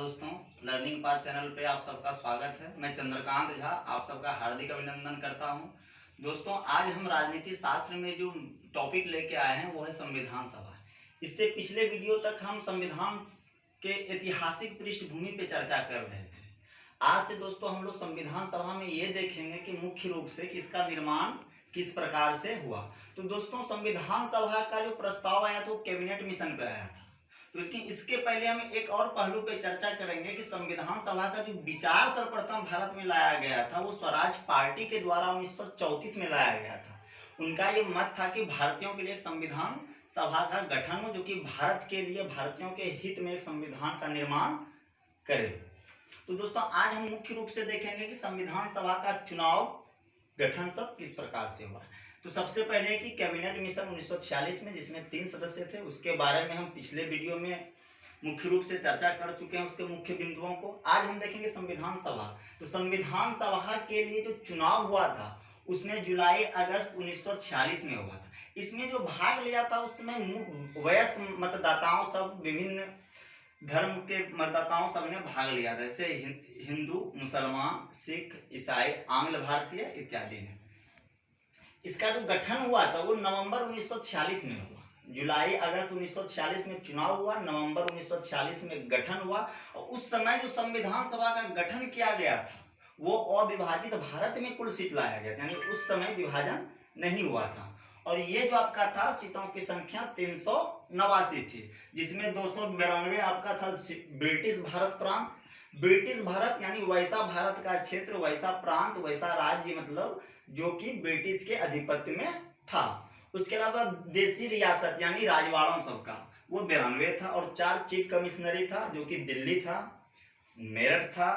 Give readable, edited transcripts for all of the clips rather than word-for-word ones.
दोस्तों, learning path channel पे आप सबका स्वागत है। मैं चंद्रकांत झा आप सबका हार्दिक अभिनंदन करता हूं। दोस्तों, आज हम राजनीति शास्त्र में जो टॉपिक लेके आए हैं वो है संविधान सभा। इससे पिछले वीडियो तक हम संविधान के ऐतिहासिक पृष्ठभूमि पे चर्चा कर रहे थे। आज से दोस्तों हम लोग संविधान सभा में ये देखेंगे कि मुख्य रूप से कि इसका निर्माण किस प्रकार से हुआ। तो दोस्तों, संविधान सभा का जो प्रस्ताव आया था वो कैबिनेट मिशन पे आया था। तो लेकिन इसके पहले हम एक और पहलू पे चर्चा करेंगे कि संविधान सभा का जो विचार सर्वप्रथम भारत में लाया गया था वो स्वराज पार्टी के द्वारा 1934 में लाया गया था। उनका ये मत था कि भारतीयों के लिए एक संविधान सभा का गठन हो जो कि भारत के लिए, भारतीयों के हित में एक संविधान का निर्माण करे। तो दोस्तों, आज हम मुख्य रूप से देखेंगे कि संविधान सभा का चुनाव, गठन सब किस प्रकार से हुआ। तो सबसे पहले कि कैबिनेट मिशन 1946 में, जिसमें 3 सदस्य थे, उसके बारे में हम पिछले वीडियो में मुख्य रूप से चर्चा कर चुके हैं, उसके मुख्य बिंदुओं को। आज हम देखेंगे संविधान सभा। तो संविधान सभा के लिए जो चुनाव हुआ था उसमें जुलाई अगस्त 1946 में हुआ था। इसमें जो भाग लिया था उस समय वयस्क मतदाताओं, सब विभिन्न धर्म के मतदाताओं सब ने भाग लिया था, जैसे हिंदू, मुसलमान, सिख, ईसाई, आंग्ल भारतीय इत्यादि ने। इसका जो गठन हुआ था वो नवंबर 1946 में हुआ। जुलाई अगस्त 1946 में चुनाव हुआ, नवंबर 1946 में गठन हुआ। और उस समय जो संविधान सभा का गठन किया गया था वो अविभाजित भारत में कुल सीट लाया गया था, यानी उस समय विभाजन नहीं हुआ था। और ये जो आपका था, सीटों की संख्या 389 थी, जिसमें 292 आपका था ब्रिटिश भारत प्रांत। ब्रिटिश भारत यानी वैसा भारत का क्षेत्र, वैसा प्रांत, वैसा राज्य, मतलब जो कि ब्रिटिश के अधिपत्य में था। उसके अलावा देसी रियासत यानी राजवाड़ों सबका वो 92 था। और 4 चीफ कमिश्नरी था जो कि दिल्ली था, मेरठ था,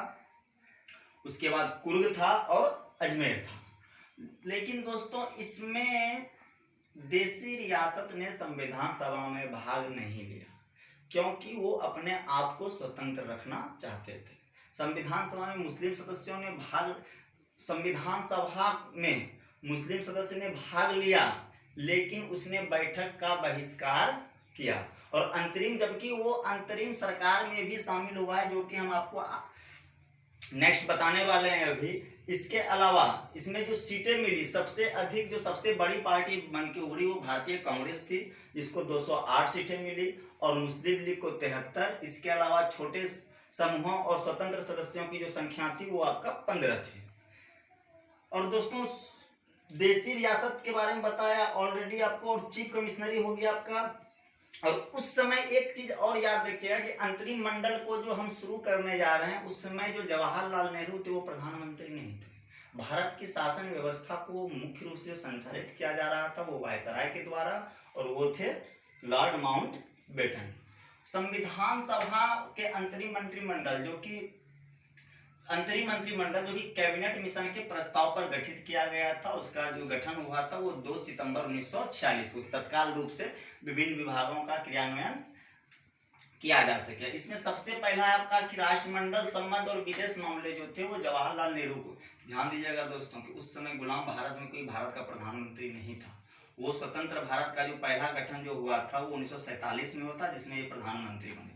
उसके बाद कुर्ग था और अजमेर था। लेकिन दोस्तों, इसमें देसी रियासत ने संविधान सभा में भाग नहीं लिया क्योंकि वो अपने आप को स्वतंत्र रखना चाहते थे। संविधान सभा में मुस्लिम सदस्यों ने संविधान सभा में मुस्लिम सदस्य ने भाग लिया, लेकिन उसने बैठक का बहिष्कार किया। और अंतरिम, जबकि वो अंतरिम सरकार में भी शामिल हुआ है, जो कि हम आपको नेक्स्ट बताने वाले हैं अभी। इसके अलावा इसमें जो सीटें मिली, सबसे अधिक, जो सबसे बड़ी पार्टी बन के उभरी वो भारतीय कांग्रेस थी, जिसको 208 सीटें मिली, और मुस्लिम लीग को 73। इसके अलावा छोटे समूहों और स्वतंत्र सदस्यों की जो संख्या थी वो आपका 15 थी। और दोस्तों, देसी रियासत के बारे में बताया ऑलरेडी आपको, और चीफ कमिश्नरी हो गया आपका। और उस समय एक चीज और याद रखिएगा कि अंतरिम मंडल को जो हम शुरू करने जा रहे हैं, उस समय जो जवाहरलाल नेहरू थे वो प्रधानमंत्री नहीं थे। भारत की शासन व्यवस्था को मुख्य रूप से संचालित किया जा रहा था वो वायसराय के द्वारा, और वो थे लॉर्ड माउंटबेटन। संविधान सभा के अंतरिम मंत्रिमंडल जो कि कैबिनेट मिशन के प्रस्ताव पर गठित किया गया था, उसका जो गठन हुआ था वो 2 सितंबर 1946 को तत्काल रूप से विभिन्न विभागों का क्रियान्वयन किया जा सके। इसमें सबसे पहला आपका कि राष्ट्रमंडल संबंध और विदेश मामले जो थे वो जवाहरलाल नेहरू को, ध्यान दीजिएगा दोस्तों कि उस समय गुलाम भारत में कोई भारत का प्रधानमंत्री नहीं था। वो स्वतंत्र भारत का जो पहला गठन जो हुआ था वो 1947 में हुआ था, जिसमें ये प्रधानमंत्री बने।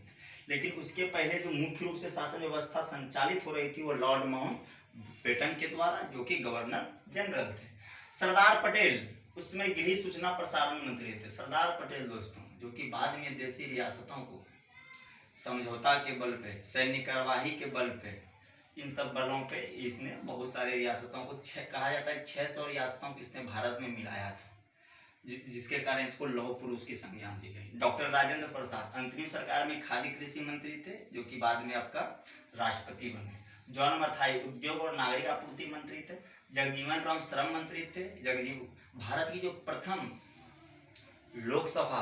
लेकिन उसके पहले जो मुख्य रूप से शासन व्यवस्था संचालित हो रही थी वो लॉर्ड माउंटबेटन के द्वारा, जो कि गवर्नर जनरल थे। सरदार पटेल उस समय गृह सूचना प्रसारण मंत्री थे। सरदार पटेल दोस्तों, जो कि बाद में देसी रियासतों को समझौता के बल पे, सैन्य कार्यवाही के बल पे, इन सब बलों पे इसने बहुत सारे रियासतों को, कहा जाता है 600 रियासतों को इसने भारत में मिलाया था, जिसके कारण इसको लौह पुरुष की संज्ञा दी गई। डॉक्टर राजेंद्र प्रसाद अंतरिम सरकार में खाद्य कृषि मंत्री थे, जो कि बाद में आपका राष्ट्रपति बने। जॉन मथाई उद्योग और नागरिक आपूर्ति मंत्री थे। जगजीवन राम श्रम मंत्री थे। भारत की जो प्रथम लोकसभा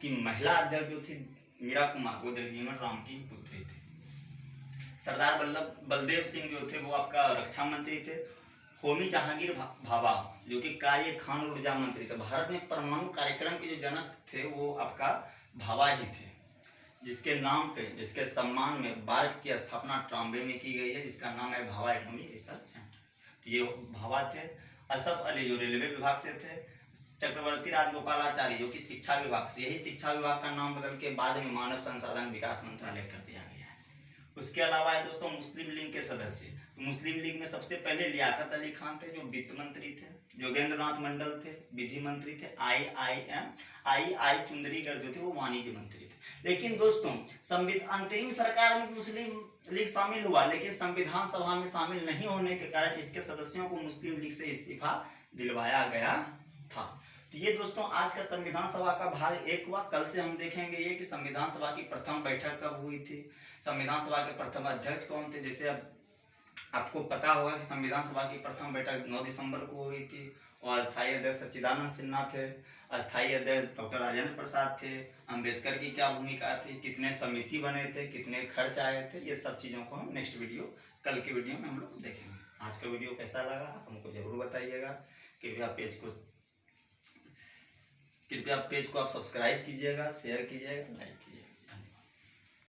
की महिला अध्यक्ष जो थी मीरा कुमार, वो जगजीवन राम की पुत्री थी। सरदार बलदेव सिंह जो थे वो आपका रक्षा मंत्री थे। होमी जहांगीर भाभा जो कि कार्य खान और ऊर्जा मंत्री थे। भारत में परमाणु कार्यक्रम के जो जनक थे वो आपका भाभा ही थे, जिसके नाम पे, जिसके सम्मान में बार्क की स्थापना ट्राम्बे में की गई है, जिसका नाम है भाभा एटॉमिक रिसर्च सेंटर। तो ये भाभा थे। असफ अली जो रेलवे विभाग से थे। चक्रवर्ती राजगोपालाचारी जो कि शिक्षा विभाग से, यही शिक्षा विभाग का नाम बदल के बाद में मानव संसाधन विकास मंत्रालय कर दिया गया है। उसके अलावा है दोस्तों मुस्लिम लीग के सदस्य। तो मुस्लिम लीग में सबसे पहले लियाकत अली खान थे जो वित्त मंत्री थे, योगेंद्र नाथ मंडल थे विधि मंत्री थे, आई चुंदरीगढ़ जो थे वो वाणिज्य मंत्री थे। लेकिन दोस्तों अंतरिम सरकार में मुस्लिम लीग शामिल हुआ, लेकिन संविधान सभा में शामिल नहीं होने के कारण इसके सदस्यों को मुस्लिम लीग से इस्तीफा दिलवाया गया था। तो ये दोस्तों आज का संविधान सभा का भाग 1 हुआ। कल से हम देखेंगे ये कि संविधान सभा की प्रथम बैठक कब हुई थी, संविधान सभा के प्रथम अध्यक्ष कौन थे। जैसे अब आपको पता होगा कि संविधान सभा की प्रथम बैठक 9 दिसंबर को हुई थी और अस्थायी अध्यक्ष सच्चिदानंद सिन्हा थे, अस्थायी अध्यक्ष डॉक्टर राजेंद्र प्रसाद थे, अंबेडकर की क्या भूमिका थी, कितने समिति बने थे, कितने खर्च आए थे, ये सब चीज़ों को हम नेक्स्ट वीडियो कल के वीडियो में हम लोग देखेंगे। आज का वीडियो कैसा लगा आप हमको जरूर बताइएगा। कृपया पेज को आप सब्सक्राइब कीजिएगा, शेयर कीजिएगा, लाइक